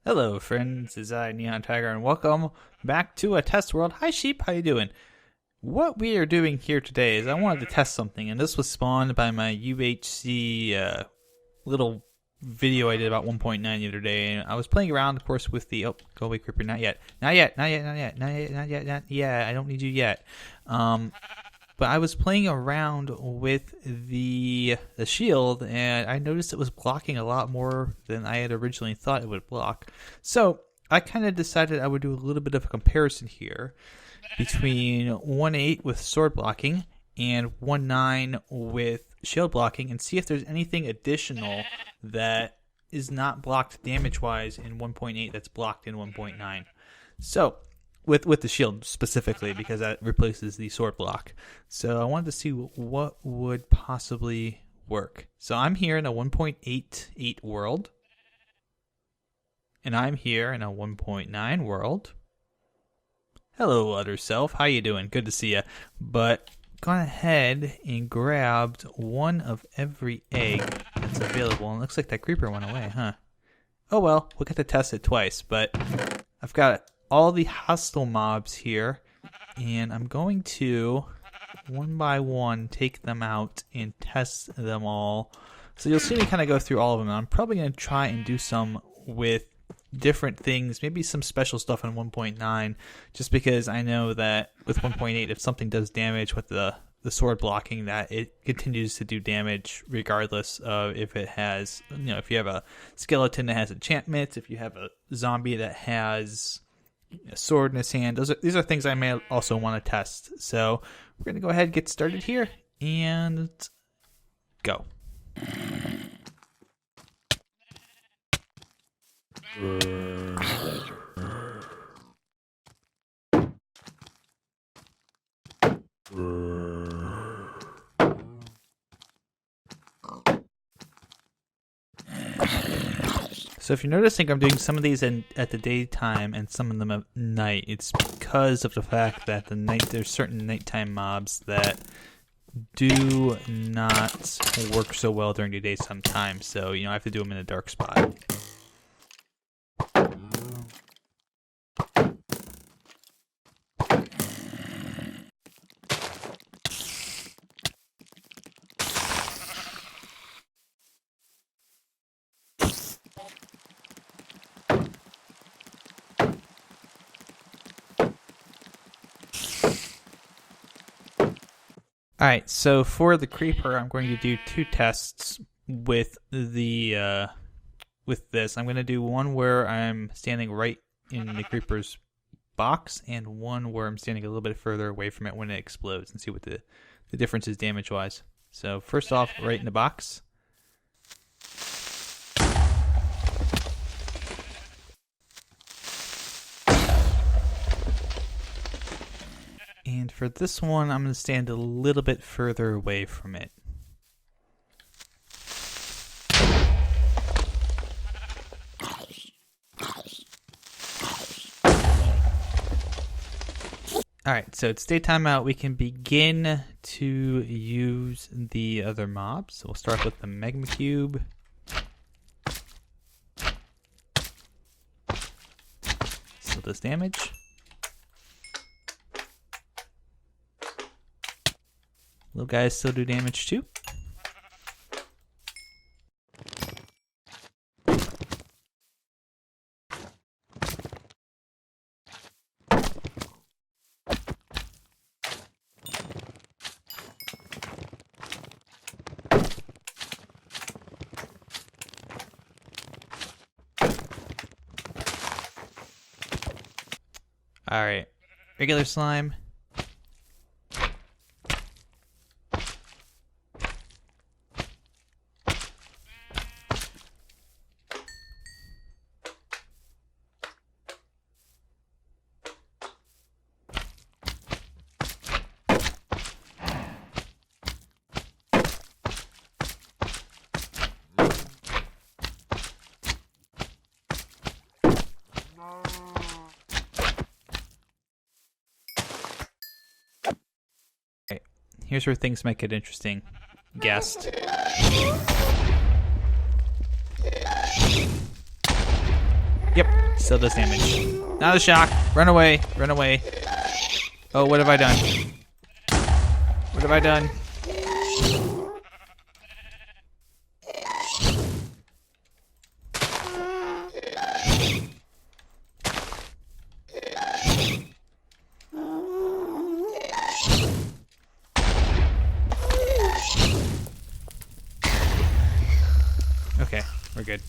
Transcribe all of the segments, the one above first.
Hello, friends. It's I, NihonTiger, and welcome back to a test world. Hi, sheep. How you doing? What we are doing here today is I wanted to test something, and this was spawned by my UHC little video I did about 1.9 the other day. And I was playing around, of course, with the go away creeper. Not yet. Not yet. Not yet. Not yet. Not yet. Not yet. Not yet. I don't need you yet. But I was playing around with the shield, and I noticed it was blocking a lot more than I had originally thought it would block. So I kind of decided I would do a little bit of a comparison here between 1.8 with sword blocking and 1.9 with shield blocking, and see if there's anything additional that is not blocked damage-wise in 1.8 that's blocked in 1.9. So with the shield specifically, because that replaces the sword block. So I wanted to see what would possibly work. So I'm here in a 1.88 world, and I'm here in a 1.9 world. Hello, other self. How you doing? Good to see you. But gone ahead and grabbed one of every egg that's available, and it looks like that creeper went away, huh? Oh well, we'll get to test it twice, but I've got all the hostile mobs here, and I'm going to one by one take them out and test them all. So you'll see me kind of go through all of them. I'm probably going to try and do some with different things, maybe some special stuff on 1.9, just because I know that with 1.8, if something does damage with the sword blocking, that it continues to do damage regardless of if it has, if you have a skeleton that has enchantments, if you have a zombie that has a sword in his hand. These are things I may also want to test. So we're going to go ahead and get started here and go. So if you're noticing, I'm doing some of these at the daytime and some of them at night. It's because of the fact that there's certain nighttime mobs that do not work so well during the day sometimes. So I have to do them in a dark spot. Alright, so for the creeper, I'm going to do two tests with the with this. I'm going to do one where I'm standing right in the creeper's box, and one where I'm standing a little bit further away from it when it explodes, and see what the difference is damage-wise. So first off, right in the box. And for this one, I'm going to stand a little bit further away from it. Alright, so it's daytime out. We can begin to use the other mobs. So we'll start with the magma cube. Still does damage. Little guys still do damage too. Alright, regular slime. Here's where things might get interesting. Guessed. Yep, still does damage. Now the shock. Run away. Run away. Oh, what have I done? What have I done? Okay, we're good.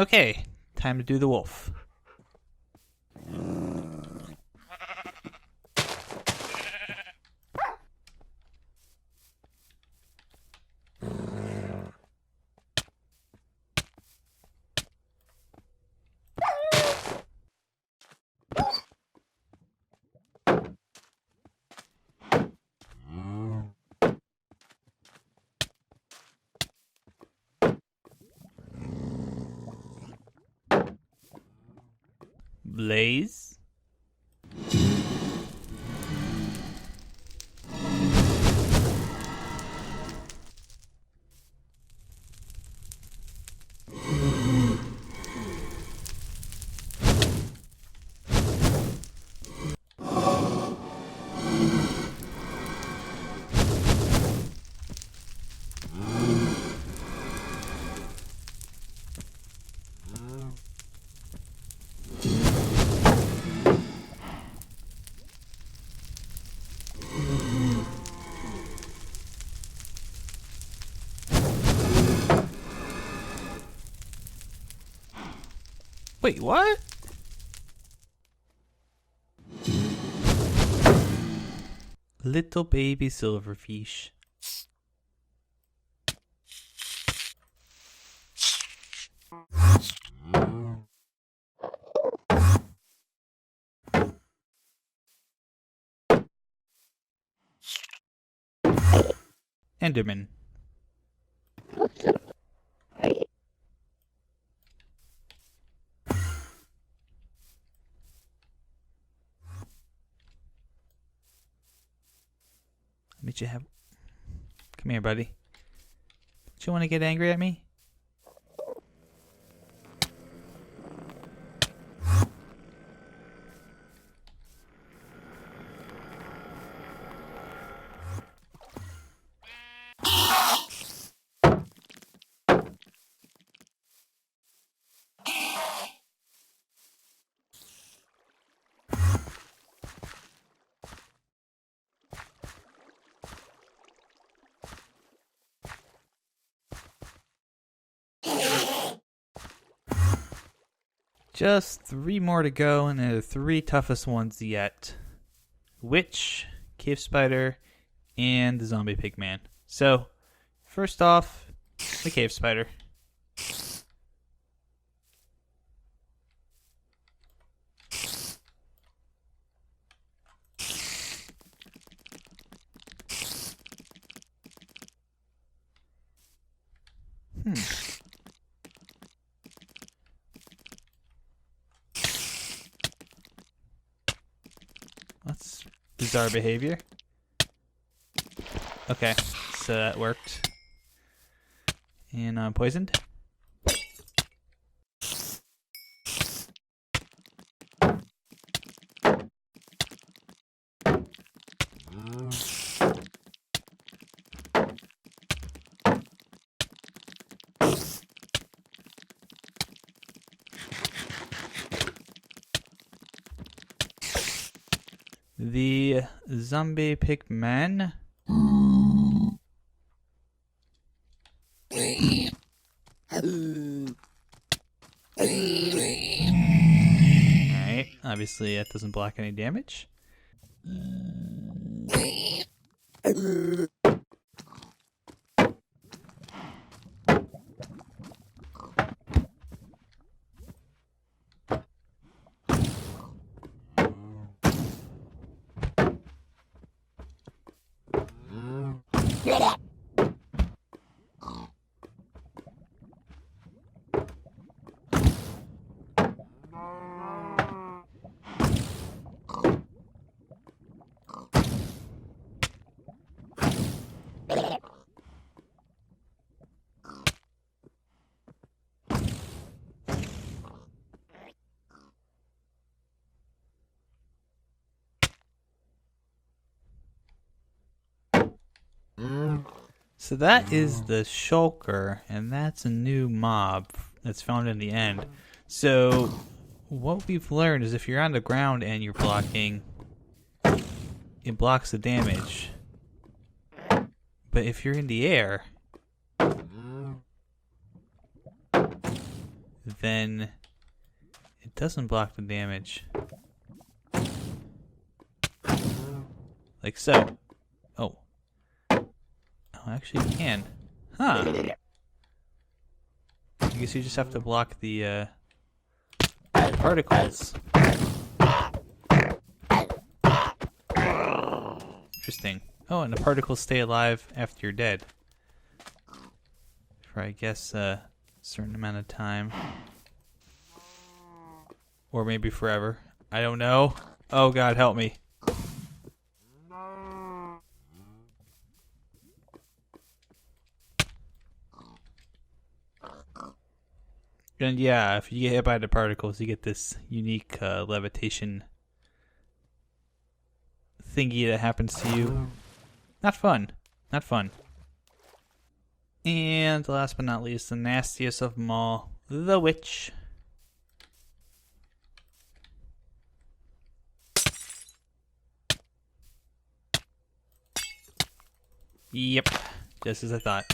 Okay, time to do the wolf. Blaze. Wait, what? Little baby silverfish. Enderman. Did you have? Come here, buddy. Do you want to get angry at me? Just 3 more to go, and they're the 3 toughest ones yet. Witch, cave spider, and the zombie pigman. So, first off, the cave spider. That's bizarre behavior. Okay, so that worked. And I'm poisoned. The zombie pigman. Alright, obviously that doesn't block any damage. So that is the shulker, and that's a new mob that's found in the end. So what we've learned is if you're on the ground and you're blocking, it blocks the damage. But if you're in the air, then it doesn't block the damage. Like so. Oh. Oh, actually you can. Huh. I guess you just have to block the particles. Interesting. Oh, and the particles stay alive after you're dead. For, I guess, a certain amount of time. Or maybe forever. I don't know. Oh god, help me. And yeah, if you get hit by the particles, you get this unique levitation thingy that happens to you. Not fun. Not fun. And last but not least, the nastiest of them all, the witch. Yep, just as I thought.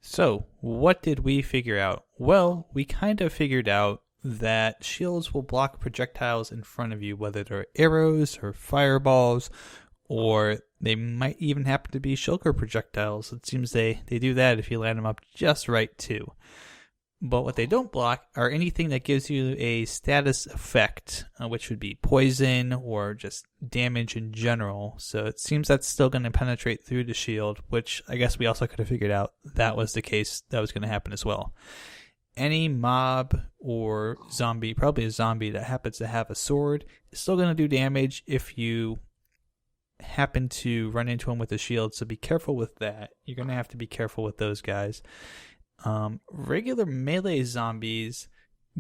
So, what did we figure out? Well, we kind of figured out that shields will block projectiles in front of you, whether they're arrows or fireballs, or they might even happen to be shulker projectiles. It seems they do that if you line them up just right, too. But what they don't block are anything that gives you a status effect, which would be poison or just damage in general. So it seems that's still going to penetrate through the shield, which I guess we also could have figured out that was the case. That was going to happen as well. Any mob or zombie, probably a zombie that happens to have a sword, is still going to do damage if you happen to run into him with a shield. So be careful with that. You're going to have to be careful with those guys. Regular melee zombies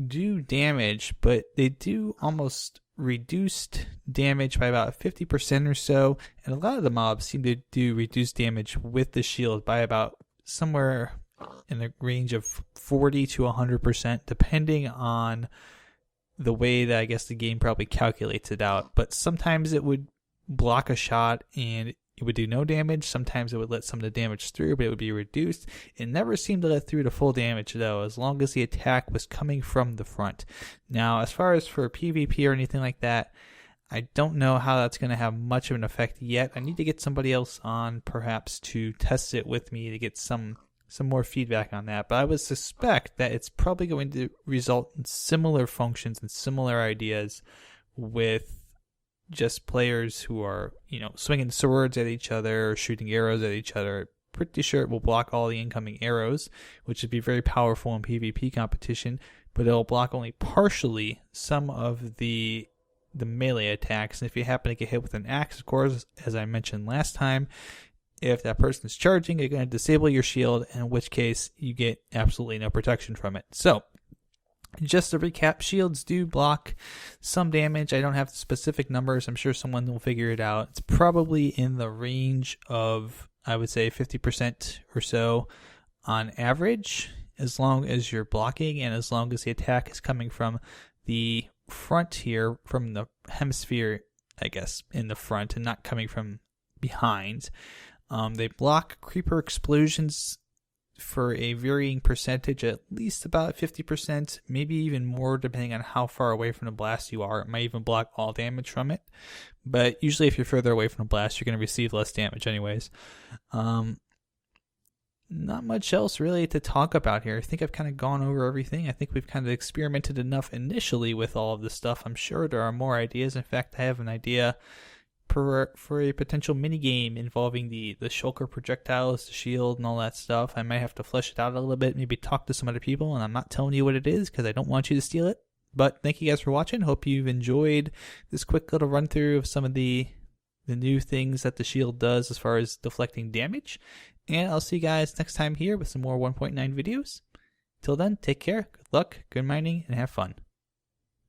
do damage, but they do almost reduced damage by about 50% or so, and a lot of the mobs seem to do reduced damage with the shield by about somewhere in the range of 40 to 100%, depending on the way that I guess the game probably calculates it out. But sometimes it would block a shot and it would do no damage. Sometimes it would let some of the damage through, but it would be reduced. It never seemed to let through the full damage, though, as long as the attack was coming from the front. Now, as far as for PvP or anything like that, I don't know how that's going to have much of an effect yet. I need to get somebody else on, perhaps, to test it with me to get some more feedback on that. But I would suspect that it's probably going to result in similar functions and similar ideas with just players who are, swinging swords at each other or shooting arrows at each other. Pretty sure it will block all the incoming arrows, which would be very powerful in PvP competition, but it'll block only partially some of the melee attacks. And if you happen to get hit with an axe, of course, as I mentioned last time, if that person is charging, you're going to disable your shield, in which case you get absolutely no protection from it. So, just to recap, shields do block some damage. I don't have the specific numbers. I'm sure someone will figure it out. It's probably in the range of, I would say, 50% or so on average, as long as you're blocking and as long as the attack is coming from the front here, from the hemisphere, I guess, in the front and not coming from behind. They block creeper explosions for a varying percentage, at least about 50%, maybe even more depending on how far away from the blast you are. It might even block all damage from it, but usually if you're further away from the blast, you're going to receive less damage anyways. Not much else really to talk about here. I think I've kind of gone over everything. I think we've kind of experimented enough initially with all of this stuff. I'm sure there are more ideas. In fact, I have an idea for a potential mini game involving the shulker projectiles, the shield, and all that stuff. I might have to flesh it out a little bit, maybe talk to some other people, and I'm not telling you what it is because I don't want you to steal it. But thank you guys for watching. Hope you've enjoyed this quick little run through of some of the new things that the shield does as far as deflecting damage. And I'll see you guys next time here with some more 1.9 videos. Till then, take care, good luck, good mining, and have fun.